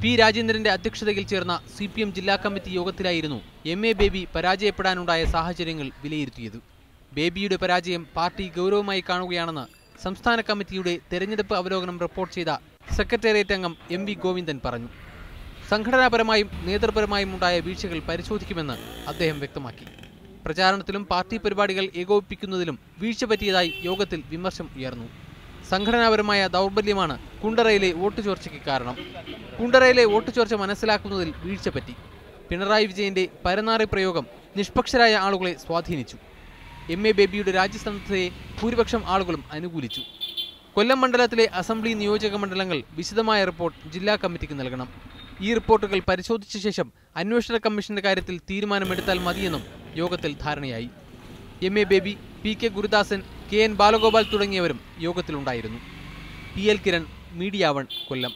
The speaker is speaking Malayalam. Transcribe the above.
പി രാജേന്ദ്രന്റെ അധ്യക്ഷതയിൽ ചേർന്ന CPM ജില്ലാ കമ്മിറ്റി യോഗത്തിലായിരുന്നു MA ബേബി പരാജയപ്പെടാനുണ്ടായ സാഹചര്യങ്ങൾ വിലയിരുത്തിയത്. ബേബിയുടെ പരാജയം പാർട്ടി ഗൗരവമായി കാണുകയാണെന്ന് സംസ്ഥാന കമ്മിറ്റിയുടെ തെരഞ്ഞെടുപ്പ് അവലോകനം റിപ്പോർട്ട് ചെയ്ത സെക്രട്ടേറിയറ്റ് അംഗം MV ഗോവിന്ദൻ പറഞ്ഞു. സംഘടനാപരമായും നേതൃപരമായും ഉണ്ടായ വീഴ്ചകൾ പരിശോധിക്കുമെന്ന് അദ്ദേഹം വ്യക്തമാക്കി. പ്രചാരണത്തിലും പാർട്ടി പരിപാടികൾ ഏകോപിപ്പിക്കുന്നതിലും വീഴ്ച പറ്റിയതായി യോഗത്തിൽ വിമർശനം ഉയർന്നു. സംഘടനാപരമായ ദൗർബല്യമാണ് കുണ്ടറയിലെ വോട്ട് ചോർച്ചയ്ക്ക് കാരണം. കുണ്ടറയിലെ വോട്ട് ചോർച്ച മനസ്സിലാക്കുന്നതിൽ വീഴ്ച പറ്റി. പിണറായി വിജയന്റെ പരനാറി പ്രയോഗം നിഷ്പക്ഷരായ ആളുകളെ സ്വാധീനിച്ചു. MA ബേബിയുടെ രാജ്യസന്നദ്ധതയെ ഭൂരിപക്ഷം ആളുകളും അനുകൂലിച്ചു. കൊല്ലം മണ്ഡലത്തിലെ അസംബ്ലി നിയോജക മണ്ഡലങ്ങൾ വിശദമായ റിപ്പോർട്ട് ജില്ലാ കമ്മിറ്റിക്ക് നൽകണം. ഈ റിപ്പോർട്ടുകൾ പരിശോധിച്ച ശേഷം അന്വേഷണ കമ്മീഷന്റെ കാര്യത്തിൽ തീരുമാനമെടുത്താൽ മതിയെന്നും യോഗത്തിൽ ധാരണയായി. MA baby, PK Gurudasan, KN Balagopal തുടങ്ങിയവരും യോഗത്തിലുണ്ടായിരുന്നു. PL കിരൺ, മീഡിയ 1, കൊല്ലം.